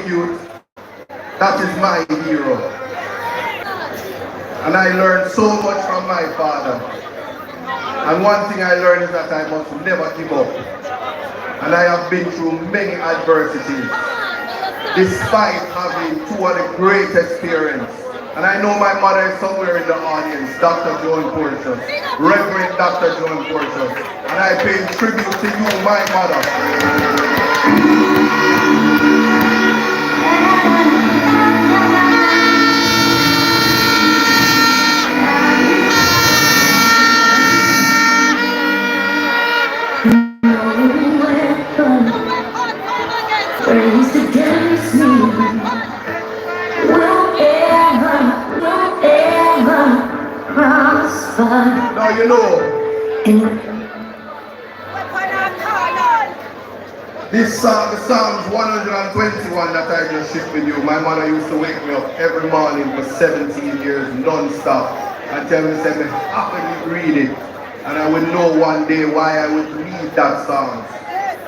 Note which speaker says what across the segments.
Speaker 1: youth. That is my hero. And I learned so much from my father. And one thing I learned is that I must never give up. And I have been through many adversities, despite having two of the great experience. And I know my mother is somewhere in the audience, Dr. Joan Portius, Reverend Dr. Joan Portius. And I pay tribute to you, my mother. Now you know, this song, the Psalms 121 that I just shared with you, my mother used to wake me up every morning for 17 years non-stop and tell me, say, me happily read it. And I would know one day why I would read that song.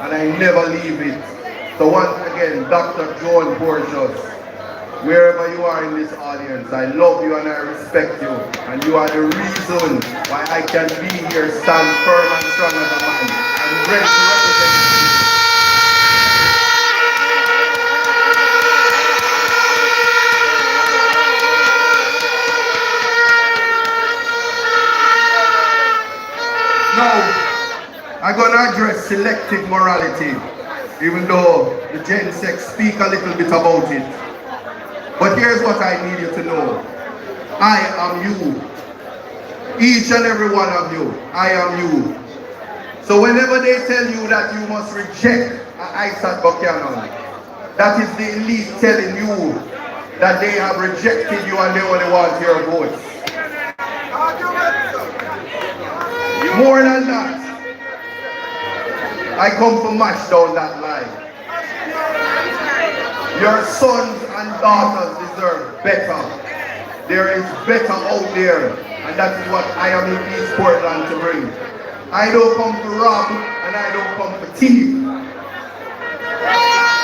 Speaker 1: And I never leave it. So once again, Dr. Joan Portius, wherever you are in this audience, I love you and I respect you. And you are the reason why I can be here, stand firm and strong as a man. I'm ready to represent you. Now, I'm going to address selective morality, even though the Gen Sex speak a little bit about it. But here's what I need you to know. I am you. Each and every one of you, I am you. So whenever they tell you that you must reject an isat Buchanan, that is the elite telling you that they have rejected you and they only want your voice. More than that, I come to mash down that lie. Your sons and daughters deserve better. There is better out there, and that is what I am in East Portland to bring. I don't come to rob, and I don't come to thief.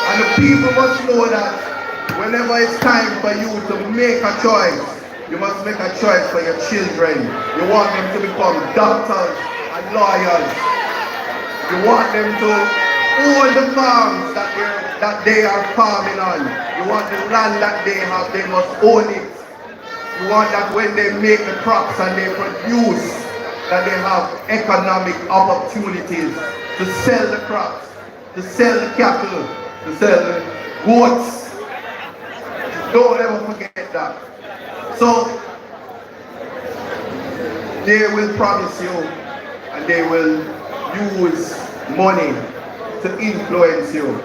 Speaker 1: And the people must know that whenever it's time for you to make a choice, you must make a choice for your children. You want them to become doctors and lawyers. You want them to own the farms that they are farming on. You want the land that they have, they must own it. You want that when they make the crops and they produce, that they have economic opportunities to sell the crops, to sell the cattle, to sell the goats. Don't ever forget that. So, they will promise you and they will use money to influence you.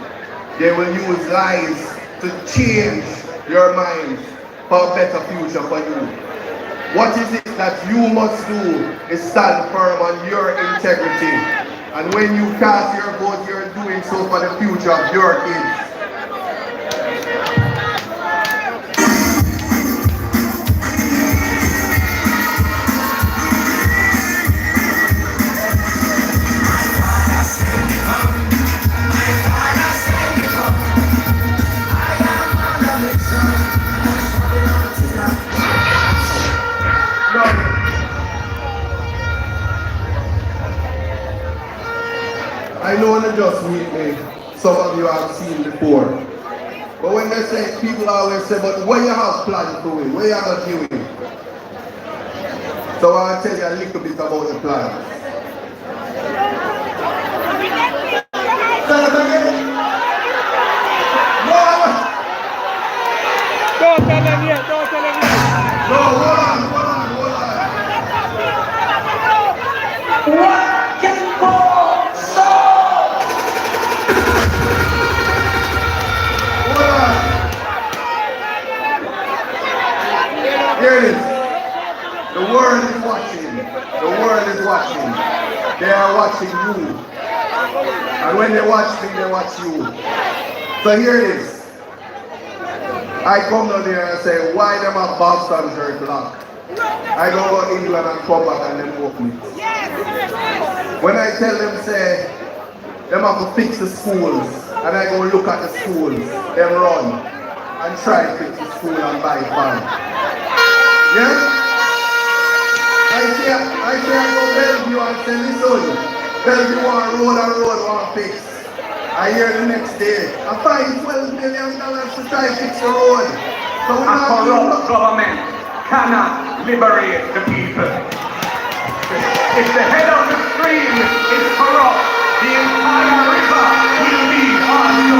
Speaker 1: They will use lies to change your mind for a better future for you. What is it that you must do is stand firm on your integrity. And when you cast your vote, you're doing so for the future of your kids. I know you just meet me, some of you have seen before. But when they say, people always say, but what you have planned to it? What you have doing? So I'll tell you a little bit about the plan.
Speaker 2: Don't tell them yet, don't tell them yet.
Speaker 1: No, hold on.
Speaker 3: What can go so?
Speaker 1: Here it is. The world is watching. The world is watching. They are watching you. And when they watch me, they watch you. So here it is. I come down here and say, why them have Boston shirt black? I go to England and come back and then walk me. When I tell them, say, them have to fix the schools. and I go look at the schools, them run, and try to fix the school and buy farm. Yes? I say I go Bellevue and say, listen, Bellevue want road and road want fix. I hear the next day, I find $12 million to try to fix the road. So we
Speaker 4: A corrupt government cannot liberate the people. If the head of the stream is corrupt, the entire river will be also.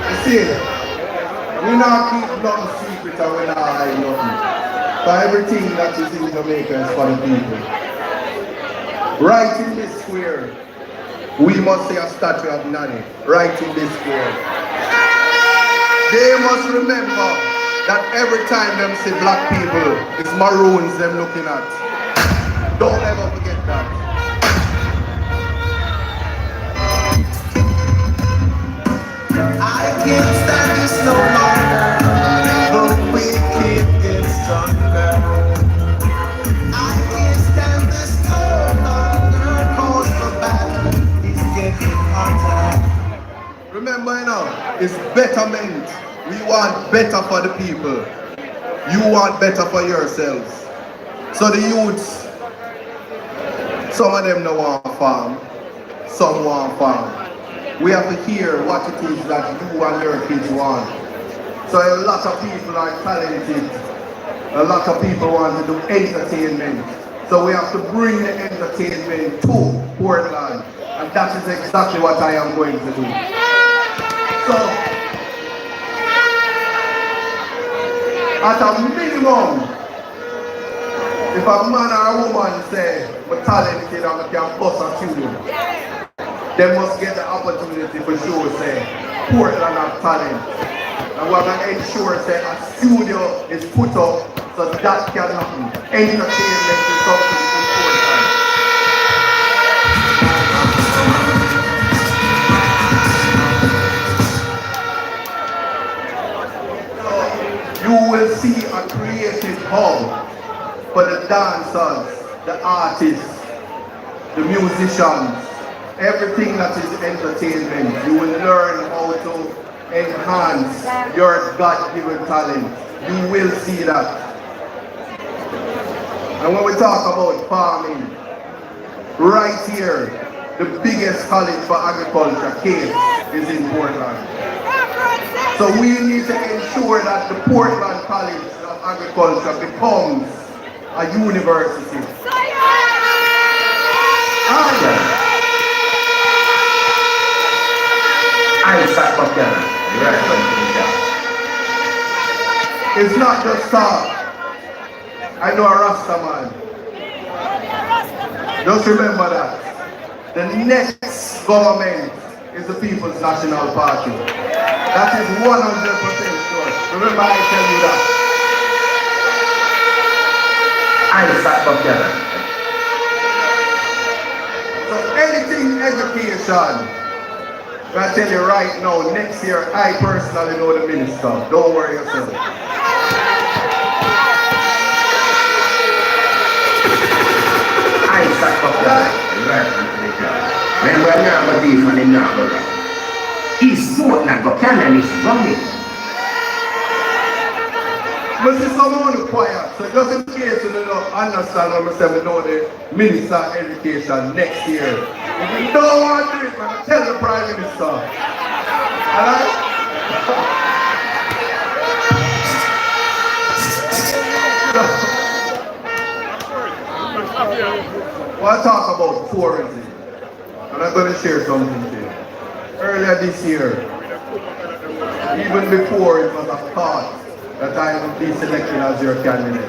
Speaker 1: You see, we not keep nothing secret and we not hide nothing. For everything that is in Jamaica is for the people. Right in this square, we must see a statue of Nani. Right in this square. They must remember that every time them see black people, it's maroons them looking at. Don't ever forget that.
Speaker 3: I can't stand this no longer. The wicked get stronger. I can't stand this no longer. Cause the battle is getting hotter.
Speaker 1: Remember, you know, it's betterment. We want better for the people. You want better for yourselves. So the youths, some of them don't want farm, some want farm. We have to hear what it is that you and your kids want. So a lot of people are talented. A lot of people want to do entertainment. So we have to bring the entertainment to Portland. And that is exactly what I am going to do. So, at a minimum, if a man or a woman say, I'm talented and I can bust a tune, they must get the opportunity for sure, say, Portland have talent. And we're going to ensure, say, a studio is put up so that can happen. Entertainment is something important. You will see a creative hub for the dancers, the artists, the musicians, everything that is entertainment. You will learn how to enhance your God-given talent. You will see that. And when we talk about farming, right here, the biggest college for agriculture, CAPE, is in Portland. So we need to ensure that the Portland College of Agriculture becomes a university.
Speaker 4: Isat Buchanan,
Speaker 1: It's not just talk. I know a Rasta man. Just remember that. The next government is the People's National Party. That is 100% sure. Remember I tell you that.
Speaker 4: Isat Buchanan.
Speaker 1: So anything education, I tell you right now, next year I personally know the minister. Don't worry yourself.
Speaker 4: Isat Buchanan. Remember now, but different in number. He's more than Buchanan is running.
Speaker 1: But see someone who quiet, so just in case you don't understand what I say, we know the Minister of Education next year. If you don't want to do it, man, tell the Prime Minister. Alright? Well, I talk about tourism, and I'm going to share something to you. Earlier this year, even before it was a thought that I would be selected as your candidate,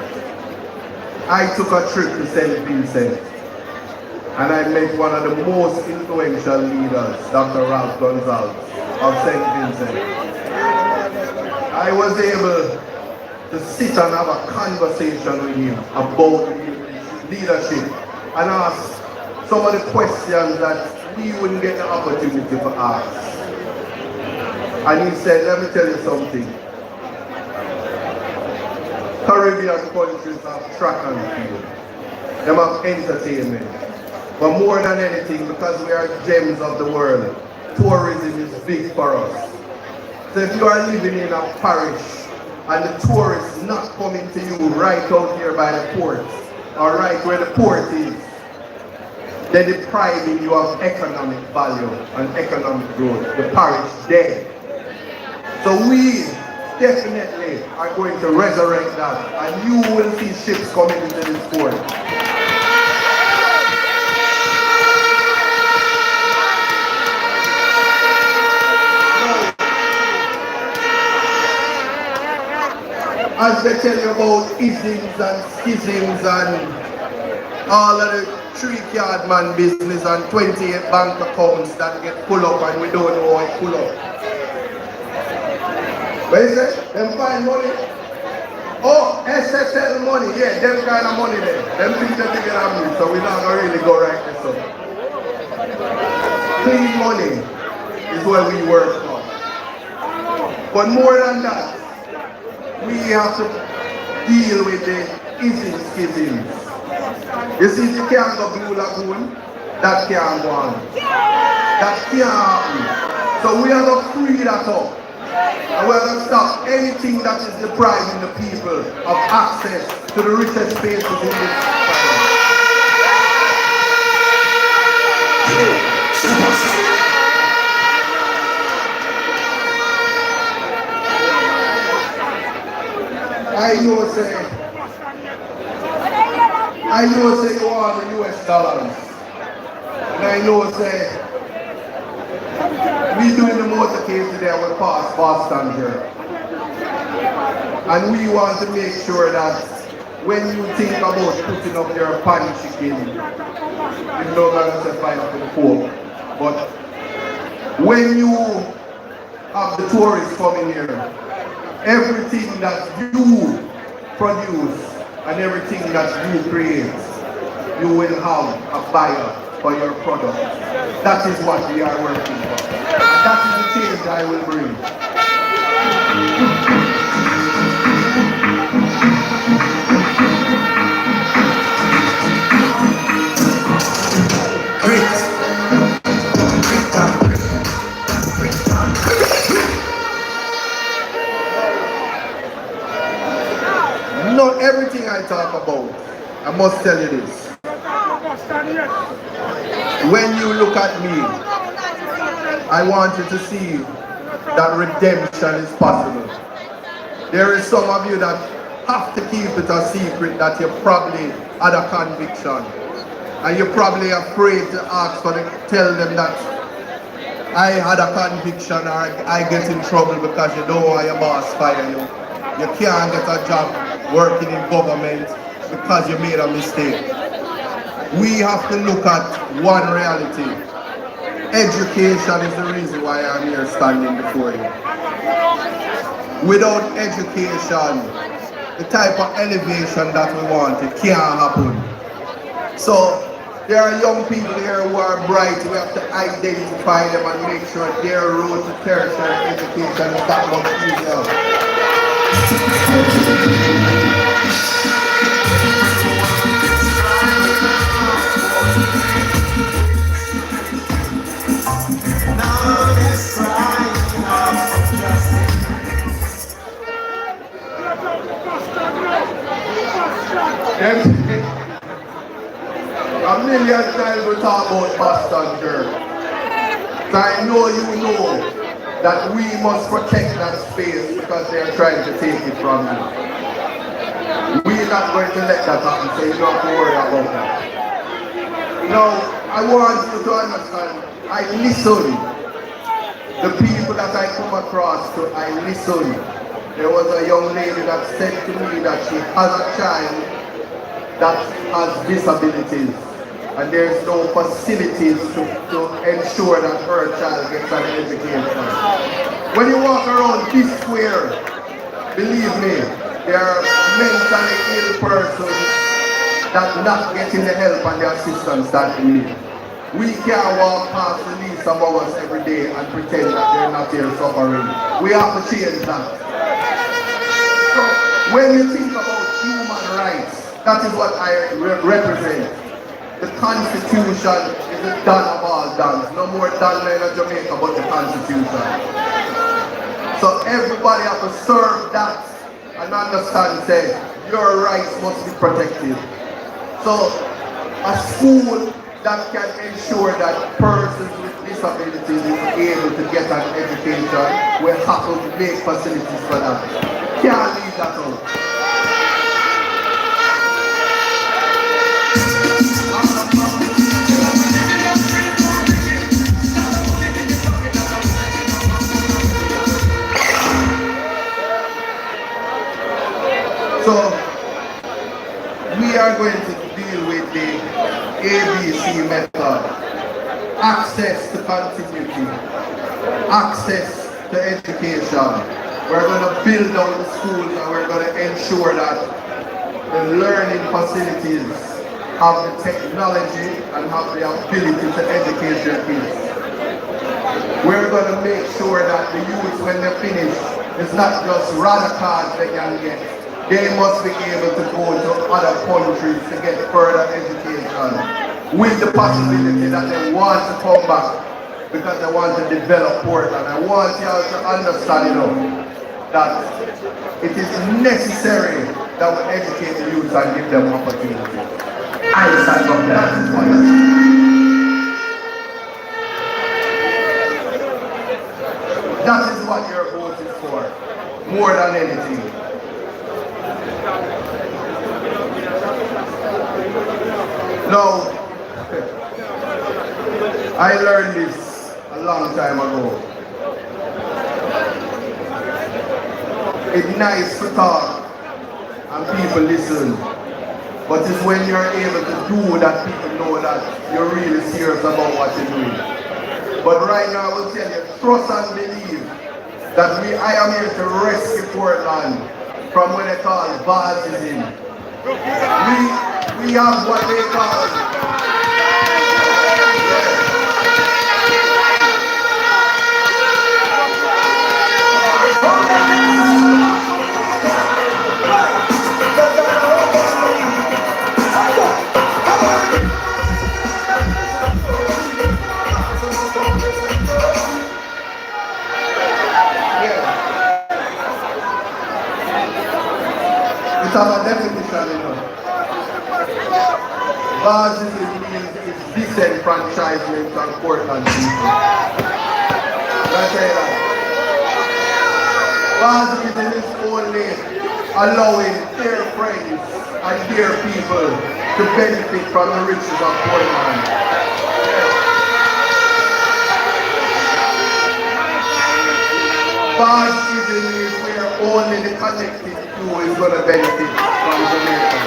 Speaker 1: I took a trip to St. Vincent, and I met one of the most influential leaders, Dr. Ralph Gonzalez of St. Vincent. I was able to sit and have a conversation with him about leadership and ask some of the questions that we wouldn't get the opportunity to ask. And he said, let me tell you something. Caribbean countries have track and field. They have entertainment. But more than anything, because we are gems of the world, tourism is big for us. So if you are living in a parish and the tourists is not coming to you right out here by the port, or right where the port is, they're depriving you of economic value and economic growth. The parish dead. So we definitely are going to resurrect that, and you will see ships coming into this port. As they tell you about isms and schisms and all of the 3-card man business and 28 bank accounts that get pulled up and we don't know how it pull up. What is it? Them find money? Oh, SSL money, yeah, them kind of money there. Them things that they get on me, so we're not going to really go right this up. Clean money is what we work for. But more than that, we have to deal with the isms, schisms. You see, if you can't go Blue Lagoon, that can't go on. That can't happen. So we are going to free that up. And we're going to stop anything that is depriving the people of access to the richest spaces in this society. I know say you want the US dollars. And I know say we doing the motorcade today with past Boston here. And we want to make sure that when you think about putting up your pan chicken, you know that it's a fine up in the pork. But when you have the tourists coming here, everything that you produce and everything that you create, you will have a buyer for your product. That is what we are working for. And that is the change I will bring. Not everything I talk about, I must tell you this. When you look at me, I want you to see that redemption is possible. There is some of you that have to keep it a secret that you probably had a conviction. And you're probably afraid to ask or to tell them that I had a conviction or I get in trouble because you don't want your boss fire you. You can't get a job working in government because you made a mistake. We have to look at one reality. Education is the reason why I'm here standing before you. Without education, the type of elevation that we want, it can't happen. So there are young people here who are bright. We have to identify them and make sure their road to tertiary education is that much easier. A million times we talk about Boston Church. So I know you know that we must protect that space because they are trying to take it from you. We're not going to let that happen, so you don't have to worry about that. Now, I want you to understand, I listen. The people that I come across to, I listen. There was a young lady that said to me that she has a child that has disabilities. And there's no facilities to ensure that her child gets an education. When you walk around this square, believe me, there are mentally ill persons that are not getting the help and the assistance that they need. We can't walk past the least of ours every day and pretend that they're not here suffering. We have to change that. So when you think about That is what I represent. The Constitution is the done of all done. No more done in Jamaica but the Constitution. So everybody has to serve that and understand say your rights must be protected. So a school that can ensure that persons with disabilities is able to get an education will have to make facilities for that. Can't leave that out. So we are going to deal with the ABC method. Access to continuity. Access to education. We're going to build out the schools and we're going to ensure that the learning facilities have the technology and have the ability to educate their kids. We're going to make sure that the youth, when they finish, it's not just rather cards they can get. They must be able to go to other countries to get further education with the possibility that they want to come back because they want to develop Portland. I want you all to understand, that it is necessary that we educate the youth and give them opportunity.
Speaker 4: Isat Buchanan.
Speaker 1: That is what you're voting for, more than anything. Now, I learned this a long time ago. It's nice to talk and people listen, but it's when you're able to do that people know that you're really serious about what you're doing. But right now I will tell you, trust and believe that I am here to rescue Portland from what they call Bazism. We have what they call it's a definition, Bazism means it's disenfranchisement of Portland people. That's it. Bazism is only allowing their friends and their people to benefit from the riches of Portland. Bazism is where only the connected few is going to benefit from Jamaica.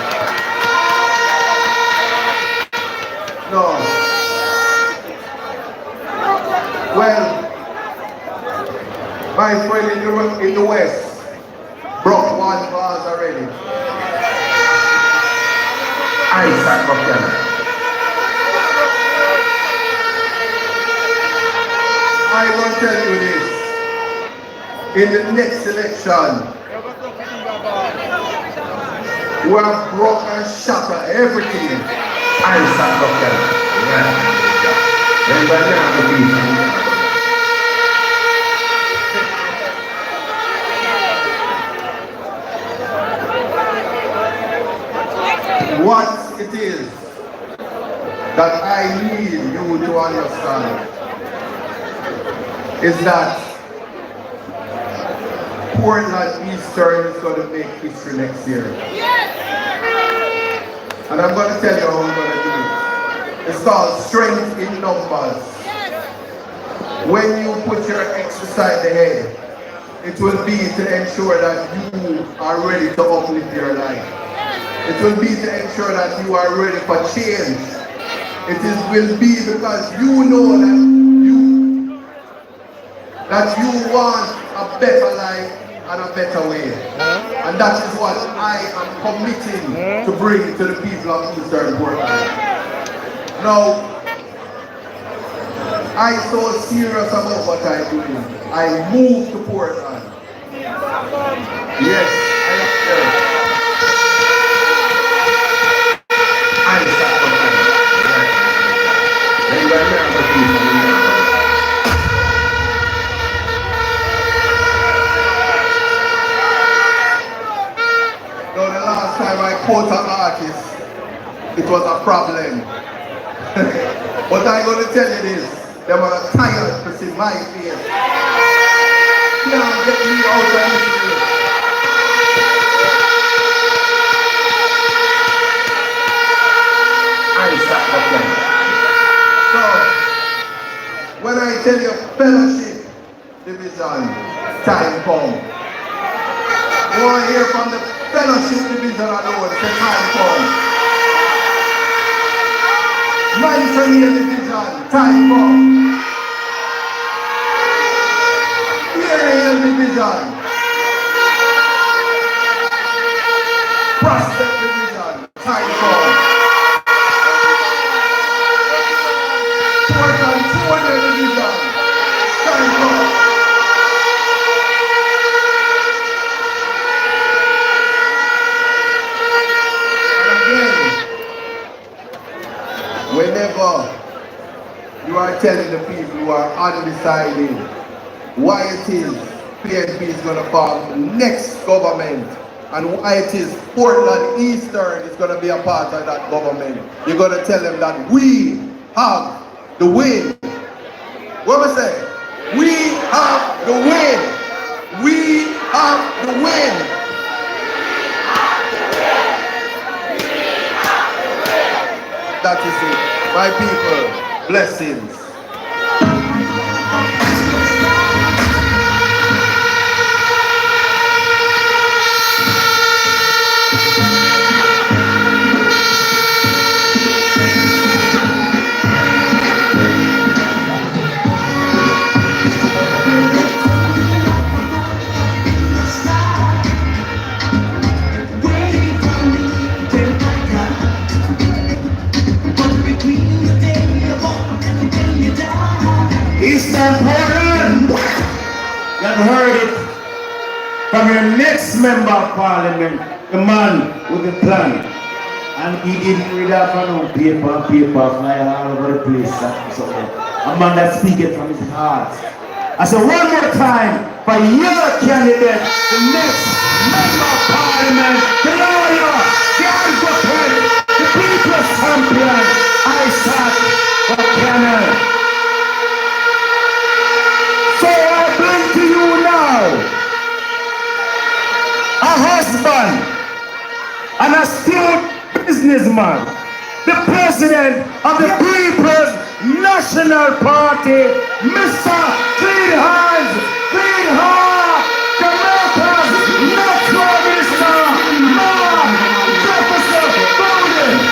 Speaker 1: No. Well, my friend in the West broke one vase already.
Speaker 4: Isat Buchanan.
Speaker 1: I will tell you this. In the next election, we have broken and shattered everything.
Speaker 4: Isat Buchanan.
Speaker 1: What it is that I need you to understand is that Portland Eastern is going to make history next year. And I'm going to tell you how we're going to do it. It's called strength in numbers. When you put your X beside the head, it will be to ensure that you are ready to uplift your life. It will be to ensure that you are ready for change. Will be because you know that you want a better life and a better way. And that is what I am committing to bring to the people of Eastern Portland. Now, I'm so serious about what I'm doing. I moved to Portland. Yes, I am here. problem. But I'm going to tell you this, them are tired to see my face. Can't get me out of this place. Isat Buchanan. So, when I tell you fellowship, division, time come. You want to hear from the fellowship division alone, the time come. Mansonia division, time come. Area division, prospect division, time come. Port and Tuna division, time come. Whenever you are telling the people who are undecided why it is PNP is going to form the next government and why it is Portland Eastern is going to be a part of that government, you're going to tell them that we have the win. What am I saying? We have the win. We have the win. That is it. My people, blessings.
Speaker 5: Eastern Portland, you've heard it from your next member of parliament, the man with the plan. And he didn't read off on paper, flying all over the place. So, a man that speaks from his heart. I said one more time for your candidate, the next member of parliament, the lawyer, the advocate, the people's champion, Isat Buchanan. So I bring to you now a husband, an astute businessman, the president of the People's National Party, Mr. Clean Hands, Clean Heart, Jamaica's Natural Minister, Mark Jefferson Golden.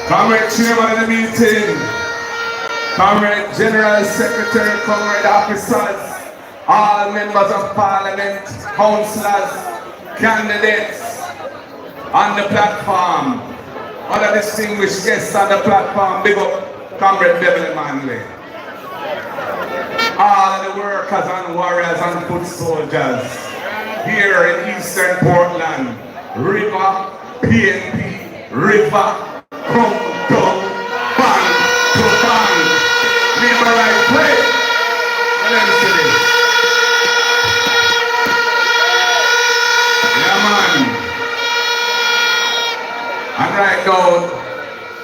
Speaker 4: Comrade Chairman of the meeting, Comrade General Secretary, Comrade Officers, all members of Parliament, councillors, candidates on the platform, other distinguished guests on the platform, big up Comrade Beverly Manley. All the workers and warriors and foot soldiers here in Eastern Portland, River, PNP, River, come down, bang to bang. Remember I play. Let me see this. Yeah, man. And right now,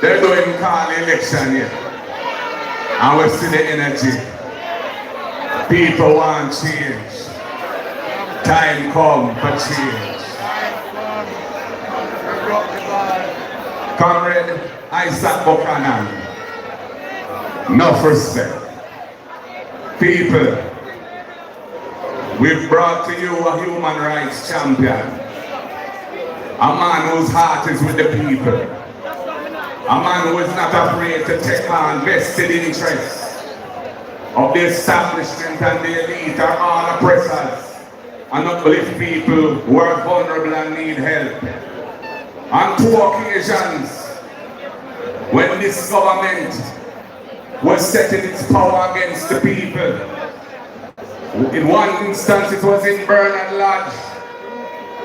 Speaker 4: they're doing call election here. And we see the energy. People want change. Time come for change. Comrade Isat Buchanan, enough respect. People, we've brought to you a human rights champion. A man whose heart is with the people. A man who is not afraid to take on vested interests of the establishment and the elite or all oppressors and uplift people who are vulnerable and need help. On 2 occasions, when this government was setting its power against the people, in one instance it was in Bernard Lodge,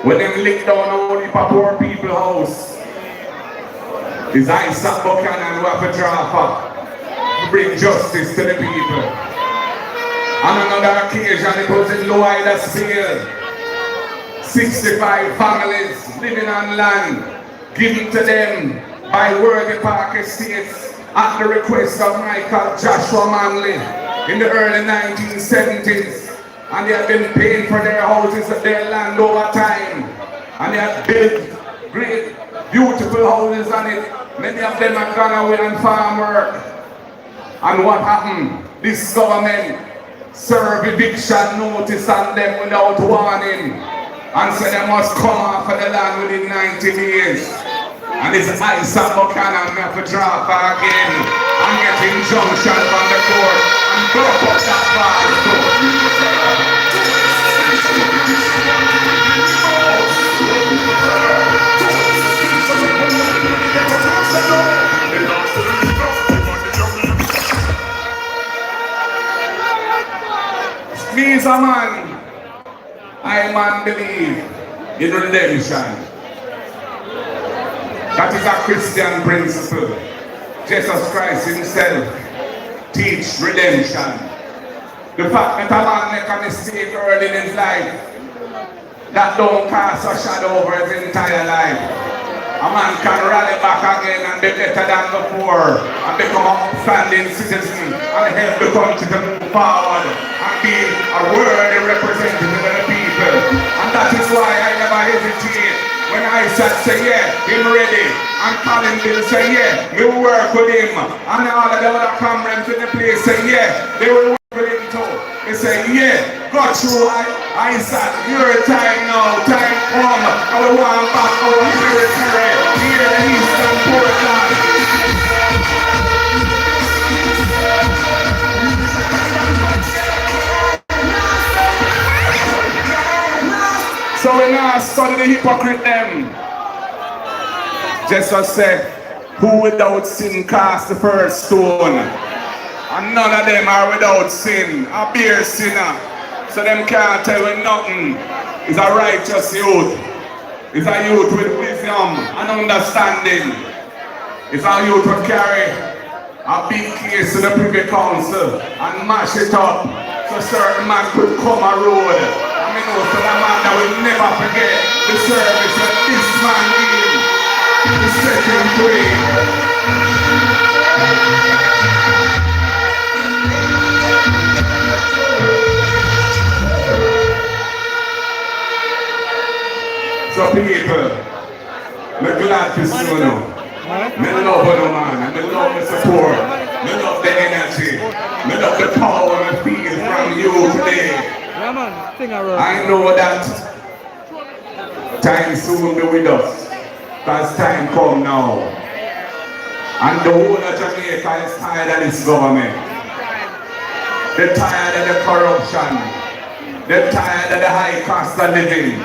Speaker 4: when they licked down only for poor people's house. It's Isat Buchanan who have a draft to bring justice to the people. On another occasion, it was in Loida Field. 65 families living on land given to them by Worthy Park Estates at the request of Michael Joshua Manley in the early 1970s. And they have been paying for their houses and their land over time. And they have built great, beautiful houses on it. Many of them have gone away on farm work. And what happened? This government served eviction notice on them without warning and said they must come off of the land within 90 days. And it's Isat Buchanan have to draw back again and get injunction from the court and block up that bar. Me as a man, I believe in redemption. That is a Christian principle. Jesus Christ himself teach redemption. The fact that a man make a mistake early in his life, that don't cast a shadow over his entire life. A man can rally back again and be better than before and become an upstanding citizen and help the country to move forward and be a worthy representative of the people. And that is why I never hesitate when I say, yeah, him ready, and Colin Bill say, yeah, you work with him, and all of the other comrades in the place say, yeah, they will work with him too. They say, yeah, got you, isat, your time now, time come, I will want back our territory, here in Eastern Portland. So we now study the hypocrite them. Jesus said, who without sin cast the first stone? And none of them are without sin, a bare sinner. So them can't tell you nothing. It's a righteous youth. It's a youth with wisdom and understanding. It's a youth who carry a big case to the Privy Council and mash it up so certain man could come a road. I mean, also the man that will never forget the service that this man gave to set him free. So people, I'm glad to see you now. I love you, man. I love the support. I love the energy. I love the power I feel from you today. I know that time soon be with us, because time come now. And the whole of Jamaica is tired of this government. They're tired of the corruption. They're tired of the high cost of living.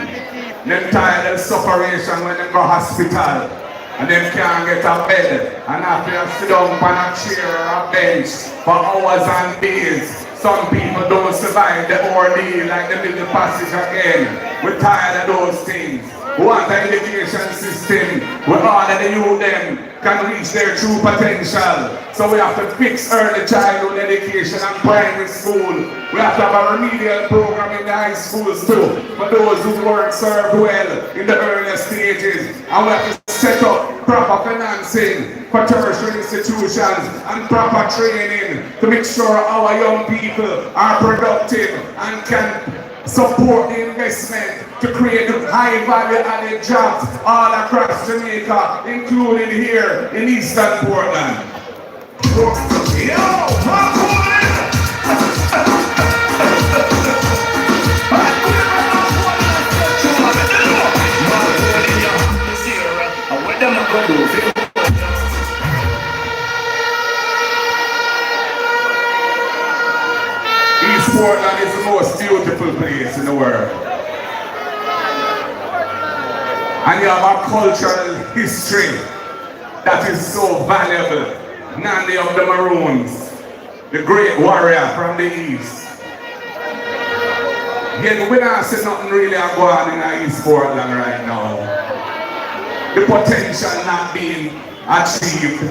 Speaker 4: They're tired of the separation when they go hospital. And them can't get a bed. And after you sit down on a chair or a bench for hours and days. Some people don't survive the ordeal like the middle passage again. We're tired of those things. We want an education system where all of the youth them can reach their true potential. So we have to fix early childhood education and primary school. We have to have a remedial program in the high schools too, for those who weren't served well in the earlier stages. And we have to set up proper financing for tertiary institutions and proper training to make sure our young people are productive and can support the investment to create high value added jobs all across Jamaica, including here in Eastern Portland. East Portland is the most beautiful place in the world. And you have a cultural history that is so valuable. Nandi of the Maroons, the great warrior from the East. Yet we don't see nothing really going on in East Portland right now. The potential not being achieved.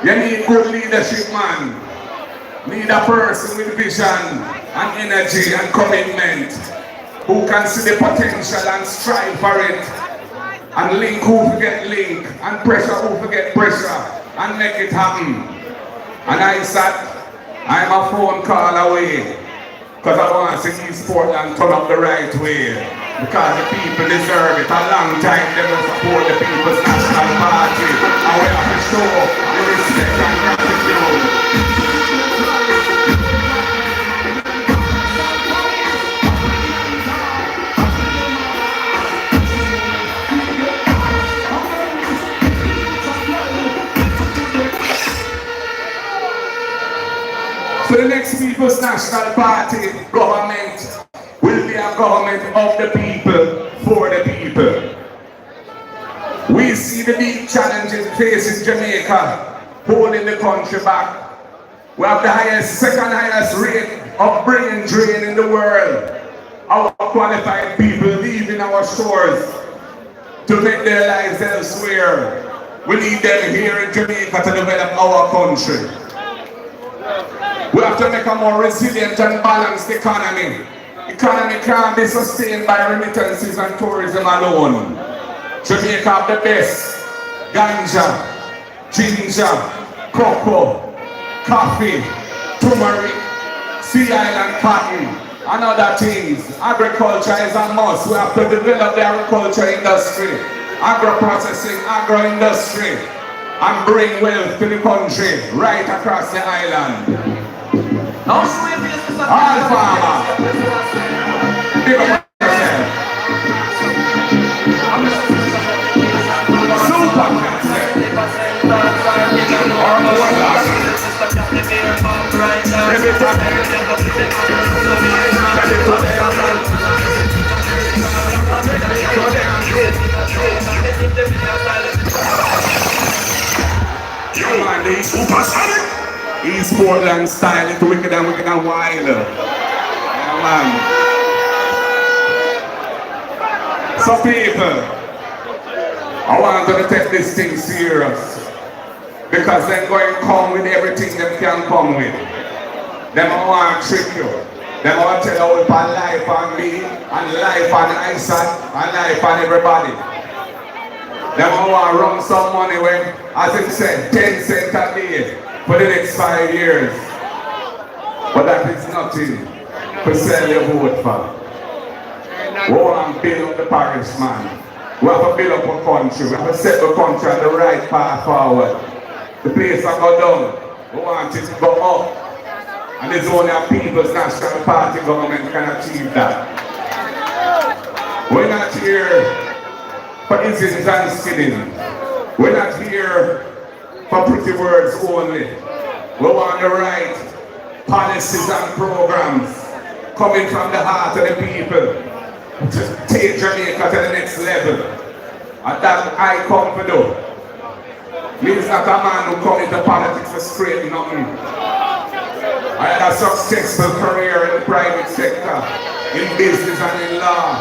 Speaker 4: You need good leadership, man. Need a person with vision and energy and commitment who can see the potential and strive for it. And link who forget link, and pressure who forget pressure, and make it happen. And I'm a phone call away, because I want to see East Portland turn up the right way. Because the people deserve it. A long time they will support the People's National Party. And we have to show the respect and gratitude. So the next People's National Party government will be a government of the people, for the people. We see the big challenges facing Jamaica, holding the country back. We have the second highest rate of brain drain in the world. Our qualified people leaving our shores to make their lives elsewhere. We need them here in Jamaica to develop our country. We have to make a more resilient and balanced economy. Economy can't be sustained by remittances and tourism alone. Jamaica have the best ganja, ginger, cocoa, coffee, turmeric, sea island cotton, and other things. Agriculture is a must. We have to develop the agriculture industry, agro-processing, agro-industry, and bring wealth to the country right across the island. All farmer, big up yourself. Super cancer. Or more every East Portland style, it's wicked and wild. Yeah, man. So people, I want them to take this thing serious. Because they're going to come with everything they can come with. They want to trick you. They want to tell you about life on me, and life on isat, and life on everybody. They want to run some money when, as it said, 10 cents a day for the next 5 years. But that is nothing to sell your vote for. We want to build up the parish, man. We have to build up a country. We have to set the country on the right path forward. The place that go down, we want it to go up. And it's only a People's National Party government can achieve that. We're not here for incidents and skidding. We're not here for pretty words only. We want the right policies and programs coming from the heart of the people to take Jamaica to the next level. And that I come to do. Means not a man who come into politics for straight nothing. I had a successful career in the private sector, in business and in law.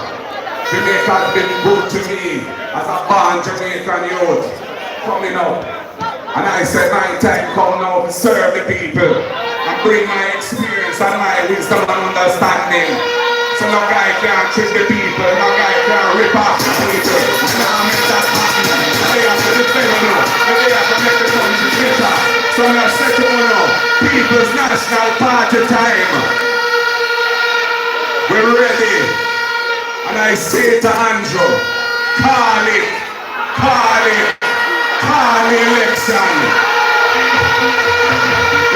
Speaker 4: Jamaica has been good to me as a born Jamaican youth coming up. And I said my time come now to serve the people and bring my experience and my wisdom and understanding. So no guy can trick the people, no guy can rip off the people. Now make that happen. They have to defend you, and they have to make the country better. So I said to you, People's National Party time. We're ready. And I say to Andrew, call it, call it, call the election.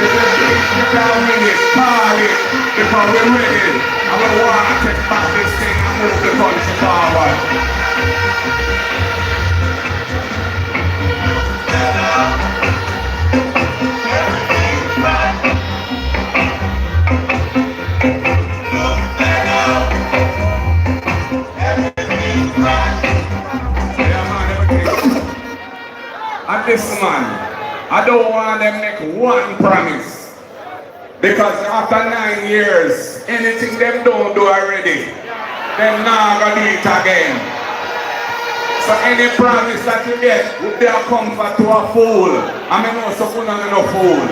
Speaker 4: If you can't win it, call it, because we're ready. And we want to take back this thing and move the country forward. And this man, I don't want them make one promise. Because after 9 years, anything them don't do already, them not gonna do it again. So any promise that you get would be a comfort to a fool. I mean, no, so no fool.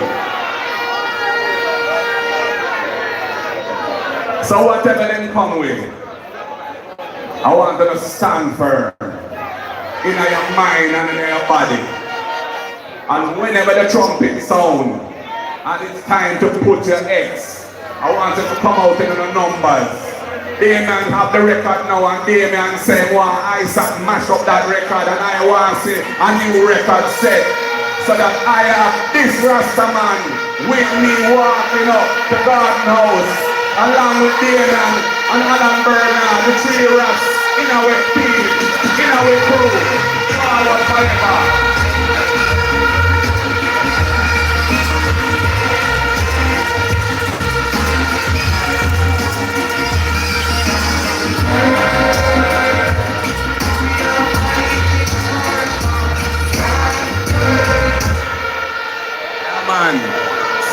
Speaker 4: So whatever them come with, I want them to stand firm in your mind and in your body. And whenever the trumpet sound, and it's time to put your eggs, I want you to come out in the numbers. Damien have the record now, and Damien say, well, Isaac mash up that record, and I want to see a new record set. So that I have this Rasta man with me walking up to Garden House, along with Damien and Alan Bernard, the three raps in our team, in our crew, forward forever.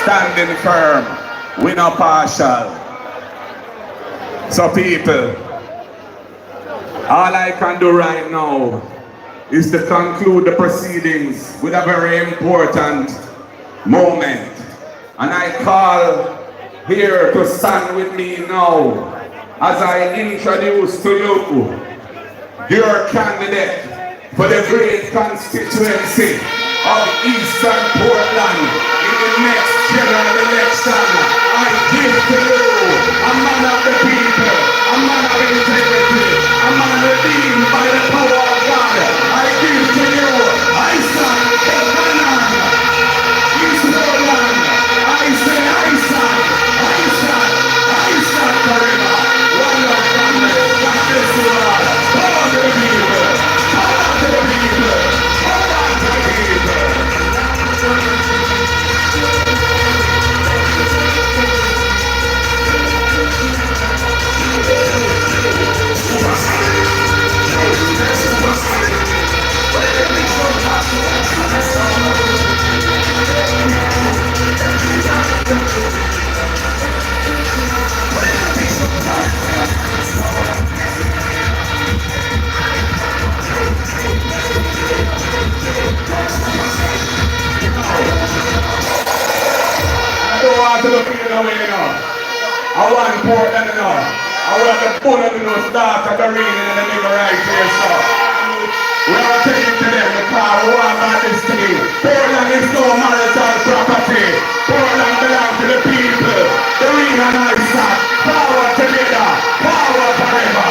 Speaker 4: Standing firm, we not partial. So people, all I can do right now is to conclude the proceedings with a very important moment. And I call here to stand with me now as I introduce to you your candidate for the great constituency of Eastern Portland in the next general election. I give to you a man of the people, a man of integrity, a man redeemed by the power of God. I give to you isat, Buchanan, East Portland. I say isat, isat, isat forever. One of family, God bless you all. Power to the people, power to the people, power to the people. I don't want to look in the way now. I want Portland now. I want the full of the start of the rain and the nigga right here, so. We are taking to them the car, we want about this thing. Portland is no marital property. Portland belongs to the people. The rain and isat. Power together. Power forever.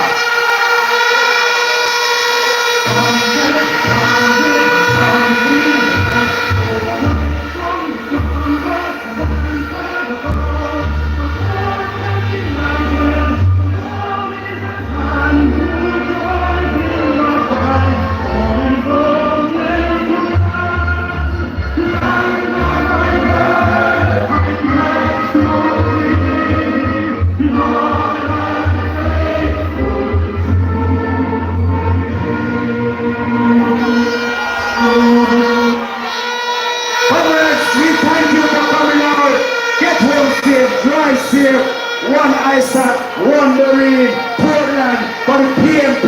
Speaker 5: One isat, one marine, Portland, for the PMP.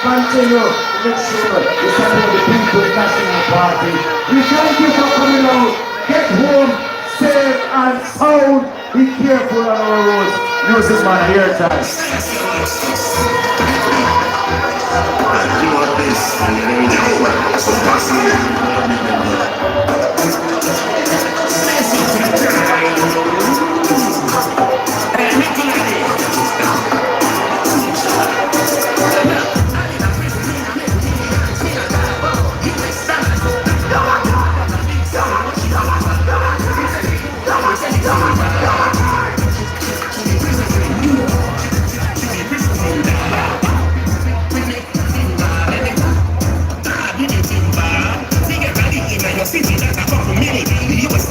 Speaker 5: Continue to make sure you support the People's National Party. We thank you for coming out. Get home safe and sound. Be careful on our roads. Music man, here time.
Speaker 6: City, that's a couple minutes. You was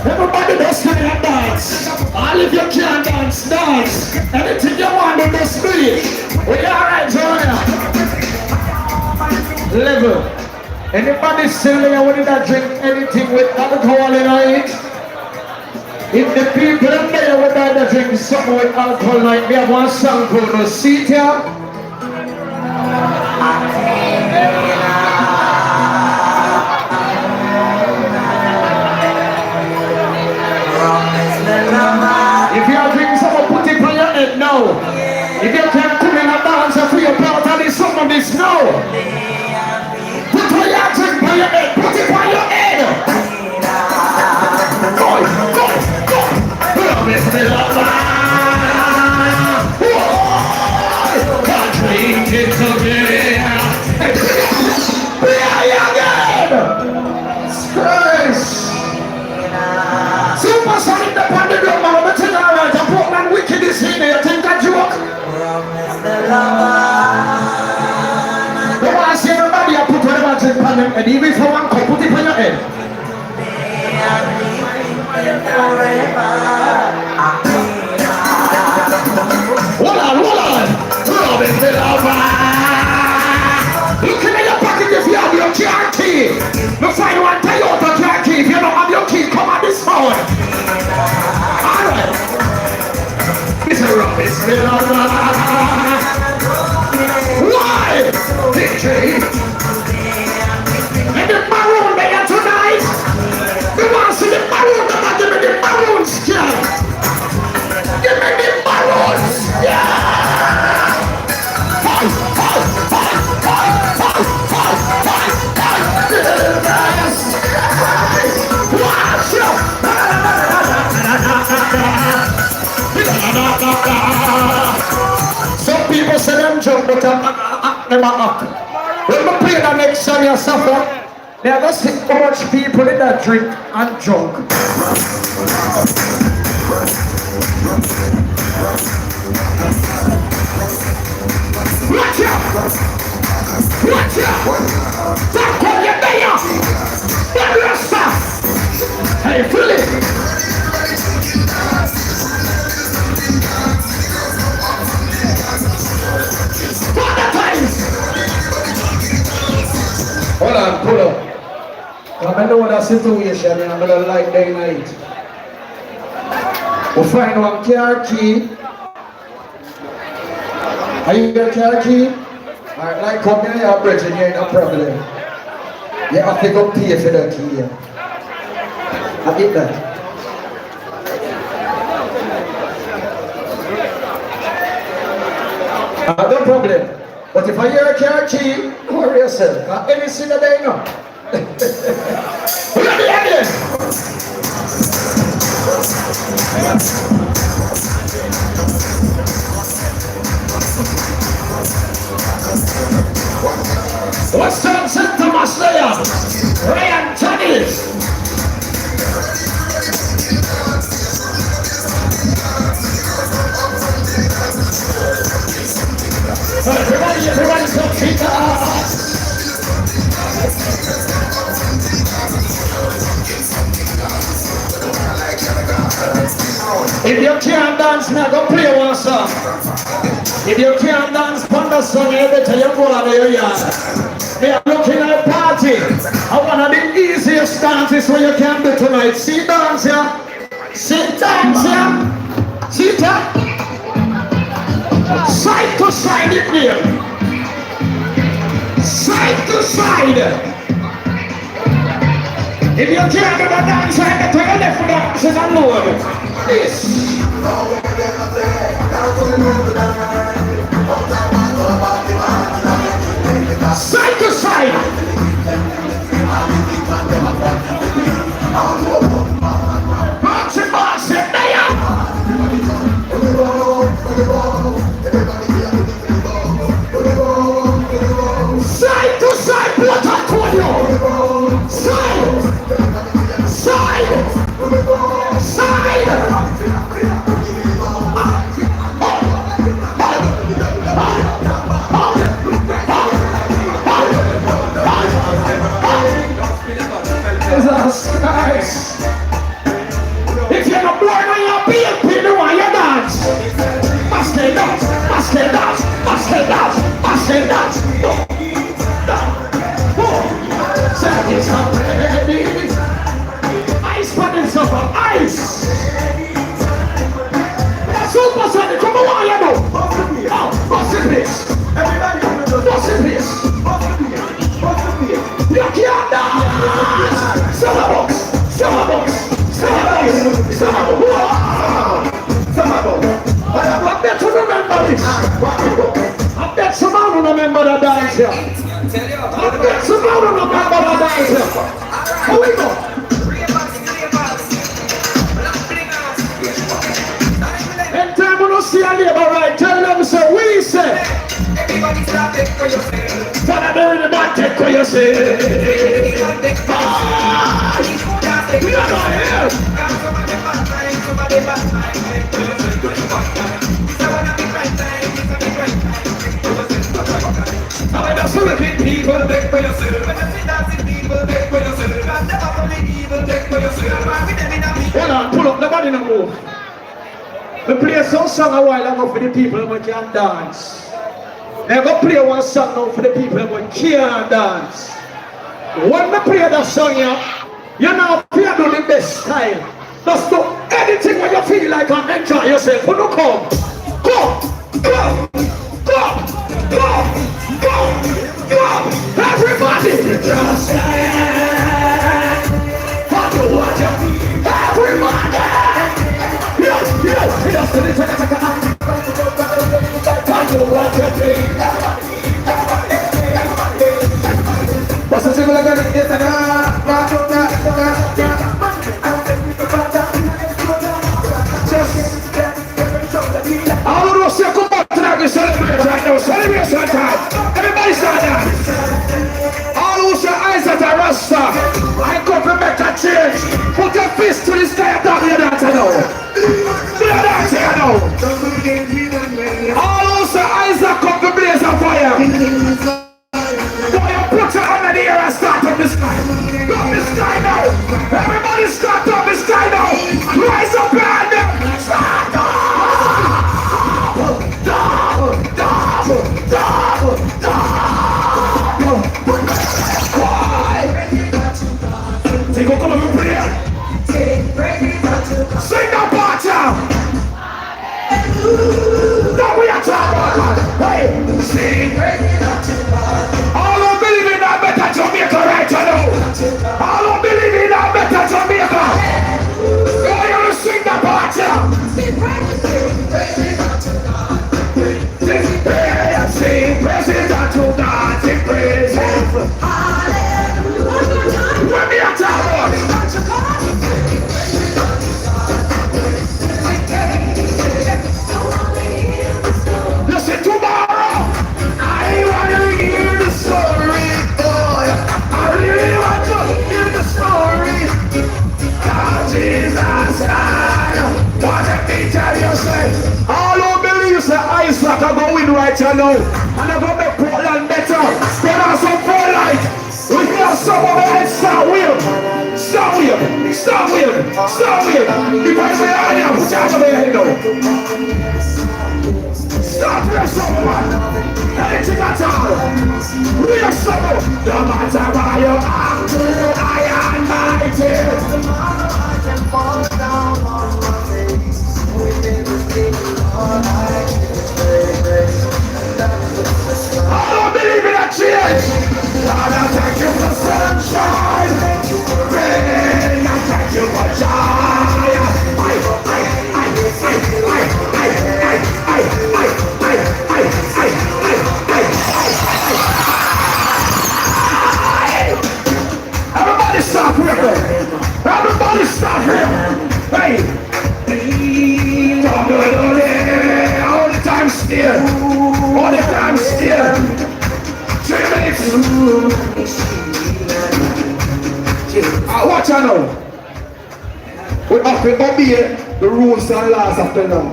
Speaker 5: Everybody just swing and dance. All if you can dance, dance. Anything you want on the street. We alright, Junior. Level. Anybody still there wanting to drink anything with alcohol in it? If the people in there would like to drink something with alcohol, like we have one song called the Seat here. If you are drinking something, put it on your head now. If you can't come in a dance for your part and it's some of this now. Put on your drink on your head, put it on your head. Go, go, go. Promise me love. Can't drink it again. Play again. Stress. Supersonic the pandemic, man. I'm telling you, right? The Buchanan wicked is in there. You think that joke? Don't want to see everybody you put whatever drink on them and even if you want to put it on your head. Hold on, hold on. Robin the lover. Look in your pocket if you have your car key. Look find one Toyota car key. If you don't have your key, come on this phone. Alright. Mr. Robin the lover. Why? DJ. And the maroon there tonight. You want to see the maroon? Give me the maroons, yeah. Give me the maroons, yeah. Fight, fight, fight, fight, fight, fight, fight, fight. Watch out. Some people say them drunk, but them act. When we play the next song you suffer, they are just see how much people in that drink and drunk. Watch out! Watch out! Stop calling your mayor! Stop your stuff! Hey, feel it! Father times! Hold on, pull up. I know that situation and I'm gonna like day night. We'll find one car key. Are you your car key? Alright, like come here, your bridge and you ain't no problem. You have to go pay for the key. I get that. No problem. But if I hear a car key, worry yourself. Any single day now. Ready again. What's up, St. Thomas Slayer? Ryan Tunney. Everybody come feet up. If you can't dance now, go play one song. If you can't dance on the song, you better you go out of your yard. We are looking at a party. One of the easiest dances where you can do tonight. See dance here. See dance here. See that? Side to side it here. Side to side. If you can't do the dance, I can tell you left for dances alone. This. Side to side. Box it, there. Side to side, what I call you. Side. Side. Side. Jesus Christ. If you're not born on your beard, you want your dance. Must they dance, must they dance, must they dance, must they dance. Set is ready. Ice buttons up on ice. Supersonic, come on, you know. Oh, what's in this? Everybody, what's in this? You can't dance! Summer box! Summer box! Summer box! Summer box! Summer box! I bet you remember this! I bet someone will remember the dance here! I bet someone will remember the dance here! Here we go! Anytime we don't see a neighbor right, tell them so we say! Everybody stop it for yourself. Father, there in the back, take for yourself. We are not here. People, take for yourself. Hold on, pull up, nobody no move. We play some song a while ago for the people who can dance. They go play one song now for the people who can't dance. When we play that song here, you know if you do the best style. Just do anything when you feel like and enjoy yourself. When you come, go, go, go, go, go, go. Everybody, just stand. For the water, everybody. Yes, what's the single again? All of those come back to that celebrate right now. Celebration time. Everybody stand down. All who say isat a rasta, I come to make a change. Put your fist to the sky and talk to your dancer now. Do your dancer now.
Speaker 2: are going right now. And I'm going to make Portland better. There are some full light. We hear some of it. Start weird. Start weird. Start weird. Start weird. If I say I am, put your hand over your head now. Start weird someone. Anything at all. We are someone. No matter where you are, I am mighty.
Speaker 3: I can fall down on my face with everything all I
Speaker 2: I don't believe in a change. Lord, I thank you for sunshine. Rain, I thank you for joy. Everybody stop here. Everybody stop here. Hey. All the time still. All the time still. 3 minutes. Watch out now. We have to obey the rules and laws of the law.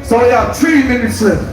Speaker 2: So we have 3 minutes left.